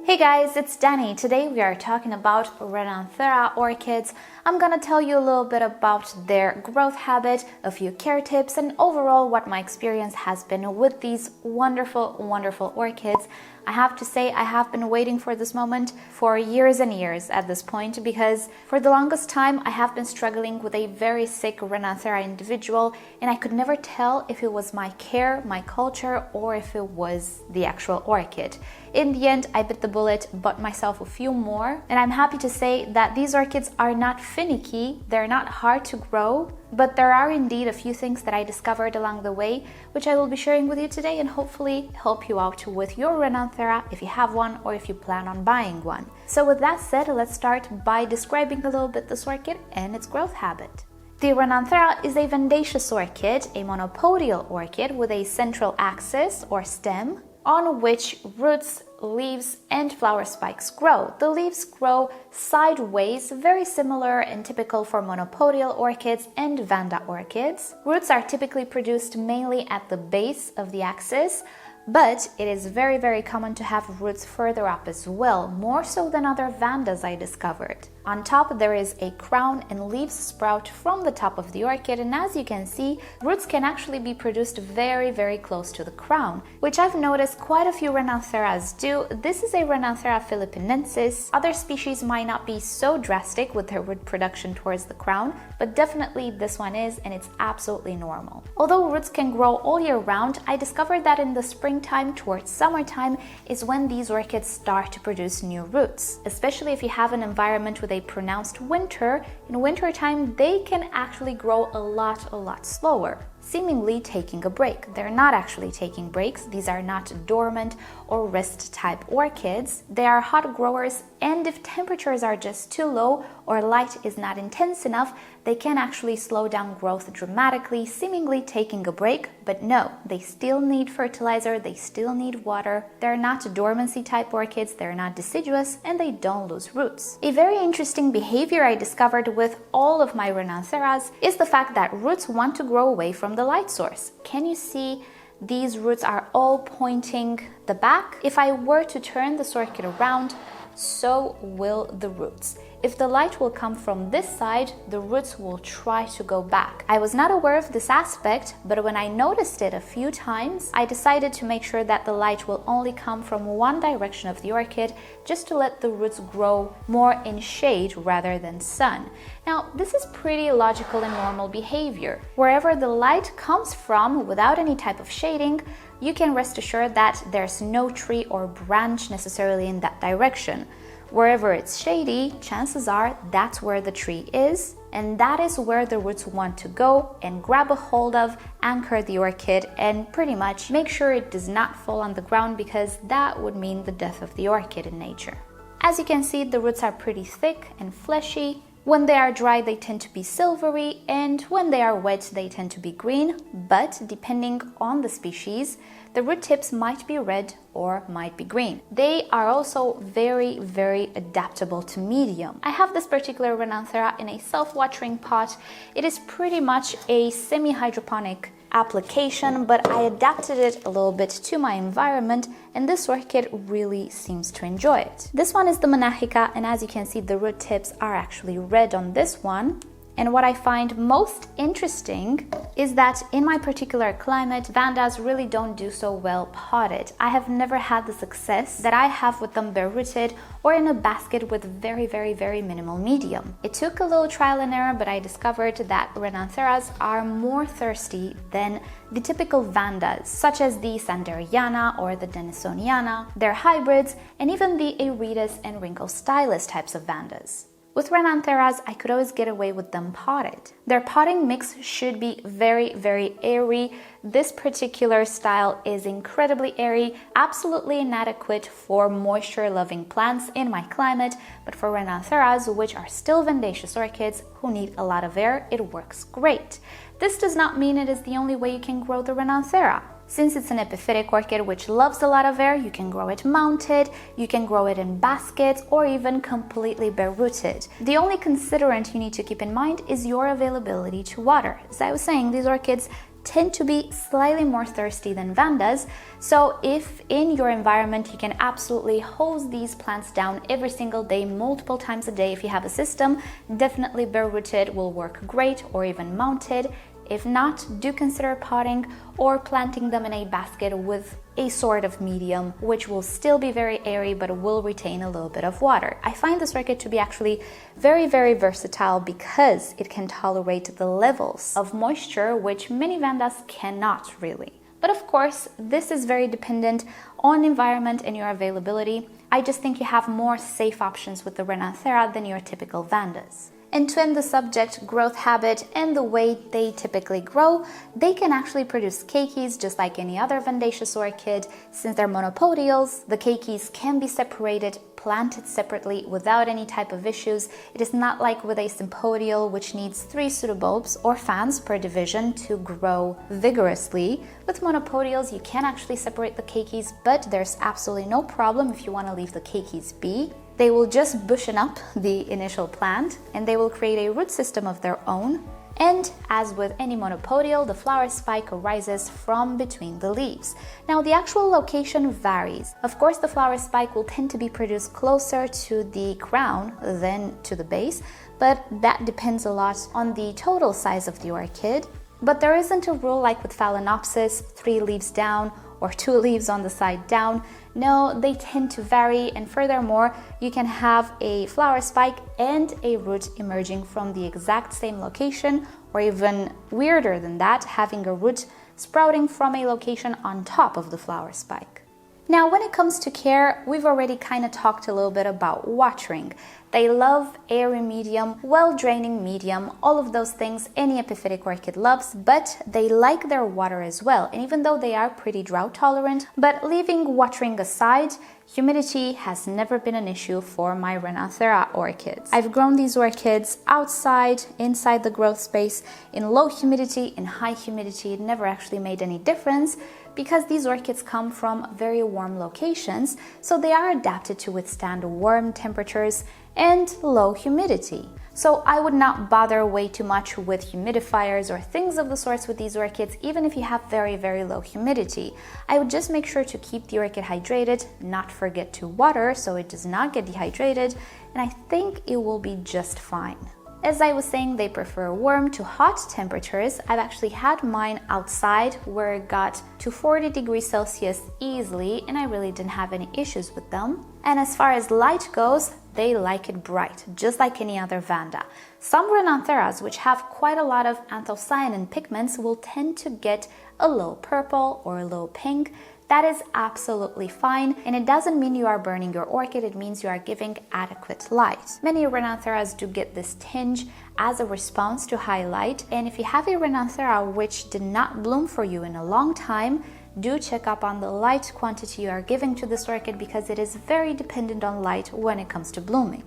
Hey guys, it's Danny. Today we are talking about Renanthera orchids. I'm gonna tell you a little bit about their growth habit, a few care tips, and overall what my experience has been with these wonderful orchids. I have to say I have been waiting for this moment for years and years at this point because for the longest time I have been struggling with a very sick Renanthera individual and I could never tell if it was my care, my culture, or if it was the actual orchid. In the end, I bit the bullet, bought myself a few more, and I'm happy to say that these orchids are not finicky, they're not hard to grow, but there are indeed a few things that I discovered along the way, which I will be sharing with you today and hopefully help you out with your Renanthera if you have one or if you plan on buying one. So with that said, let's start by describing a little bit this orchid and its growth habit. The Renanthera is a Vandaceous orchid, a monopodial orchid with a central axis or stem on which roots, leaves, and flower spikes grow. The leaves grow sideways, very similar and typical for monopodial orchids and Vanda orchids. Roots are typically produced mainly at the base of the axis, but it is very common to have roots further up as well, more so than other Vandas I discovered. On top there is a crown and leaves sprout from the top of the orchid, and as you can see, roots can actually be produced very close to the crown, which I've noticed quite a few Renantheras do. This is a Renanthera philippinensis. Other species might not be so drastic with their root production towards the crown, but definitely this one is, and it's absolutely normal. Although roots can grow all year round, I discovered that in the springtime towards summertime is when these orchids start to produce new roots, especially if you have an environment with a pronounced winter. In wintertime, they can actually grow a lot slower, seemingly taking a break. They're not actually taking breaks. These are not dormant or rest type orchids. They are hot growers, and if temperatures are just too low or light is not intense enough, they can actually slow down growth dramatically, seemingly taking a break. But no, they still need fertilizer, they still need water. They're not dormancy type orchids, they're not deciduous, and they don't lose roots. A very interesting behavior I discovered with all of my Renantheras is the fact that roots want to grow away from the light source. Can you see these roots are all pointing the back? If I were to turn this orchid around, so will the roots. If the light will come from this side, the roots will try to go back. I was not aware of this aspect, but when I noticed it a few times, I decided to make sure that the light will only come from one direction of the orchid, just to let the roots grow more in shade rather than sun. Now, this is pretty logical and normal behavior. Wherever the light comes from without any type of shading, you can rest assured that there's no tree or branch necessarily in that direction. Wherever it's shady, chances are that's where the tree is, and that is where the roots want to go and grab a hold of, anchor the orchid, and pretty much make sure it does not fall on the ground, because that would mean the death of the orchid in nature. As you can see, the roots are pretty thick and fleshy. When they are dry, they tend to be silvery, and when they are wet, they tend to be green, but depending on the species, the root tips might be red or might be green. They are also very adaptable to medium. I have this particular Renanthera in a self-watering pot. It is pretty much a semi-hydroponic application, but I adapted it a little bit to my environment, and this orchid really seems to enjoy it. This one is the Monachica, and as you can see, the root tips are actually red on this one. And what I find most interesting is that in my particular climate, Vandas really don't do so well potted. I have never had the success that I have with them bare rooted or in a basket with very minimal medium. It took a little trial and error, but I discovered that Renantheras are more thirsty than the typical Vandas, such as the Sanderiana or the Denisoniana, their hybrids, and even the Aretas and Wrinkle Stylus types of Vandas. With Renantheras, I could always get away with them potted. Their potting mix should be very airy. This particular style is incredibly airy, absolutely inadequate for moisture-loving plants in my climate, but for Renantheras, which are still Vandaceous orchids who need a lot of air, it works great. This does not mean it is the only way you can grow the Renanthera. Since it's an epiphytic orchid which loves a lot of air, you can grow it mounted, you can grow it in baskets, or even completely bare-rooted. The only considerant you need to keep in mind is your availability to water. As I was saying, these orchids tend to be slightly more thirsty than Vandas, so if in your environment you can absolutely hose these plants down every single day, multiple times a day if you have a system, definitely bare-rooted will work great, or even mounted. If not, do consider potting or planting them in a basket with a sort of medium, which will still be very airy but will retain a little bit of water. I find this orchid to be actually very, very versatile because it can tolerate the levels of moisture which many Vandas cannot really. But of course, this is very dependent on environment and your availability. I just think you have more safe options with the Renanthera than your typical Vandas. And to end the subject, growth habit and the way they typically grow, they can actually produce keikis just like any other Vandaceous orchid. Since they're monopodials, the keikis can be separated, planted separately without any type of issues. It is not like with a sympodial, which needs 3 pseudobulbs or fans per division to grow vigorously. With monopodials, you can actually separate the keikis, but there's absolutely no problem if you want to leave the keikis be. They will just bushen up the initial plant and they will create a root system of their own. And as with any monopodial, the flower spike arises from between the leaves. Now, the actual location varies. Of course, the flower spike will tend to be produced closer to the crown than to the base, but that depends a lot on the total size of the orchid. But there isn't a rule like with Phalaenopsis, 3 leaves down or 2 leaves on the side down. No, they tend to vary, and furthermore, you can have a flower spike and a root emerging from the exact same location, or even weirder than that, having a root sprouting from a location on top of the flower spike. Now, when it comes to care, we've already kind of talked a little bit about watering. They love airy medium, well-draining medium, all of those things any epiphytic orchid loves, but they like their water as well. And even though they are pretty drought tolerant, but leaving watering aside, humidity has never been an issue for my Renanthera orchids. I've grown these orchids outside, inside the growth space, in low humidity, in high humidity. It never actually made any difference because these orchids come from very warm locations, so they are adapted to withstand warm temperatures and low humidity. So I would not bother way too much with humidifiers or things of the sorts with these orchids, even if you have very, very low humidity. I would just make sure to keep the orchid hydrated, not forget to water so it does not get dehydrated, and I think it will be just fine. As I was saying, they prefer warm to hot temperatures. I've actually had mine outside where it got to 40 degrees Celsius easily, and I really didn't have any issues with them. And as far as light goes, they like it bright, just like any other Vanda. Some Renantheras, which have quite a lot of anthocyanin pigments, will tend to get a little purple or a little pink. That is absolutely fine, and it doesn't mean you are burning your orchid, it means you are giving adequate light. Many Renantheras do get this tinge as a response to high light, and if you have a Renanthera which did not bloom for you in a long time, do check up on the light quantity you are giving to this orchid because it is very dependent on light when it comes to blooming.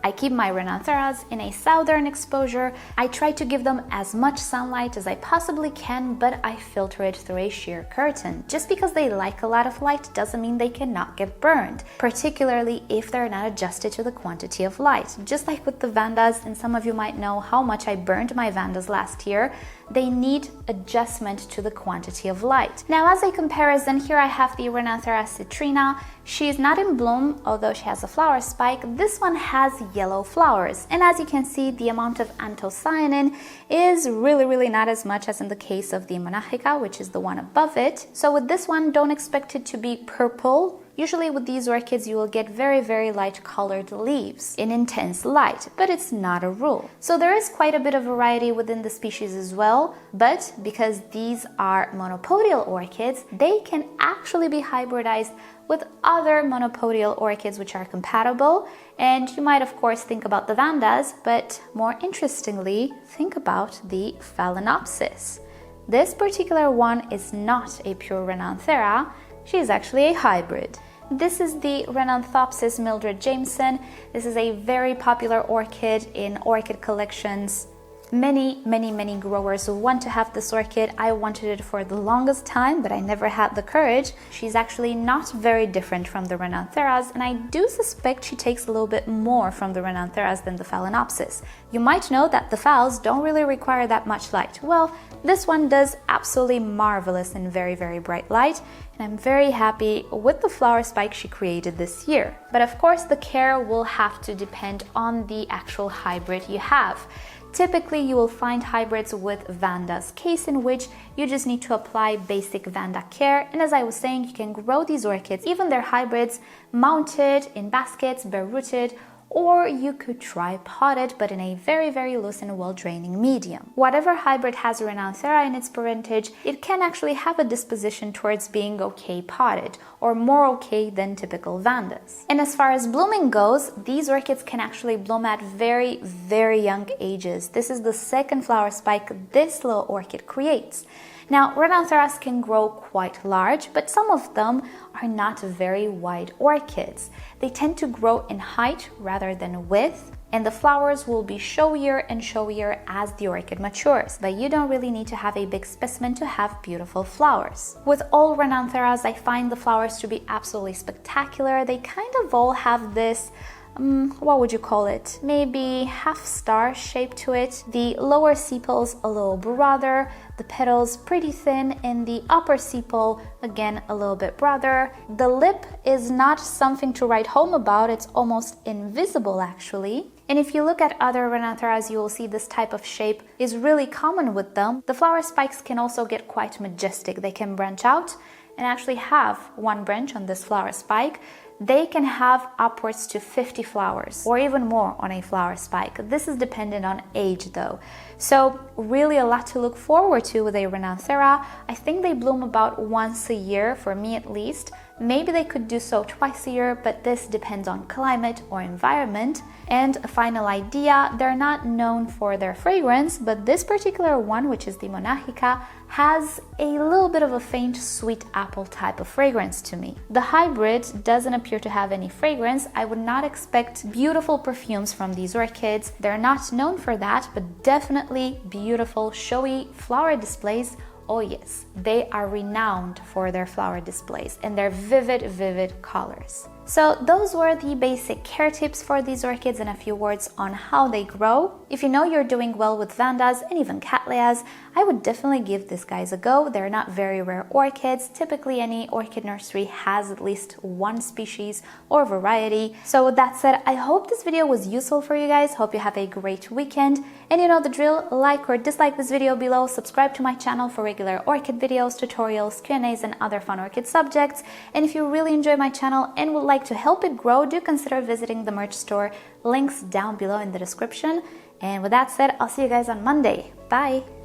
I keep my Renantheras in a southern exposure. I try to give them as much sunlight as I possibly can, but I filter it through a sheer curtain. Just because they like a lot of light doesn't mean they cannot get burned, particularly if they're not adjusted to the quantity of light. Just like with the Vandas, and some of you might know how much I burned my Vandas last year, they need adjustment to the quantity of light. Now, as a comparison, here I have the Renanthera citrina. She is not in bloom, although she has a flower spike. This one has yellow flowers, and as you can see, the amount of anthocyanin is really not as much as in the case of the monachica, which is the one above it. So with this one, don't expect it to be purple. Usually with these orchids you will get very light colored leaves in intense light, but it's not a rule. So there is quite a bit of variety within the species as well, but because these are monopodial orchids, they can actually be hybridized with other monopodial orchids which are compatible. And you might of course think about the Vandas, but more interestingly, think about the Phalaenopsis. This particular one is not a pure Renanthera. She is actually a hybrid. This is the Renanthopsis Mildred Jameson. This is a very popular orchid in orchid collections. Many growers want to have this orchid. I wanted it for the longest time, but I never had the courage. She's actually not very different from the Renantheras, and I do suspect she takes a little bit more from the Renantheras than the Phalaenopsis. You might know that the phals don't really require that much light. Well, this one does absolutely marvelous in very bright light, and I'm very happy with the flower spike she created this year. But of course, the care will have to depend on the actual hybrid you have. Typically, you will find hybrids with Vandas, case in which you just need to apply basic Vanda care. And as I was saying, you can grow these orchids, even their hybrids, mounted in baskets, bare-rooted, or you could try potted, but in a very loose and well-draining medium. Whatever hybrid has Renanthera in its parentage, it can actually have a disposition towards being okay potted, or more okay than typical Vandas. And as far as blooming goes, these orchids can actually bloom at very young ages. This is the second flower spike this little orchid creates. Now, Renantheras can grow quite large, but some of them are not very wide orchids. They tend to grow in height rather than width, and the flowers will be showier and showier as the orchid matures, but you don't really need to have a big specimen to have beautiful flowers. With all Renantheras, I find the flowers to be absolutely spectacular. They kind of all have this what would you call it? Maybe half-star shape to it. The lower sepals a little broader, the petals pretty thin, and the upper sepal again a little bit broader. The lip is not something to write home about, it's almost invisible actually. And if you look at other Renantheras, you will see this type of shape is really common with them. The flower spikes can also get quite majestic. They can branch out and actually have one branch on this flower spike. They can have upwards to 50 flowers or even more on a flower spike. This is dependent on age though. So really a lot to look forward to with a Renanthera. I think they bloom about once a year, for me at least. Maybe they could do so twice a year, but this depends on climate or environment. And a final idea, they're not known for their fragrance, but this particular one, which is the Monachica, has a little bit of a faint sweet apple type of fragrance to me. The hybrid doesn't appear to have any fragrance. I would not expect beautiful perfumes from these orchids. They're not known for that, but definitely beautiful, showy flower displays. Oh yes, they are renowned for their flower displays and their vivid colors. So those were the basic care tips for these orchids and a few words on how they grow. If you know you're doing well with Vandas and even Cattleyas, I would definitely give these guys a go. They're not very rare orchids. Typically any orchid nursery has at least one species or variety. So with that said, I hope this video was useful for you guys. Hope you have a great weekend. And you know the drill, like or dislike this video below, subscribe to my channel for regular orchid videos, tutorials, Q&As and other fun orchid subjects. And if you really enjoy my channel and would like to help it grow, do consider visiting the merch store. Links down below in the description. And with that said, I'll see you guys on Monday. Bye!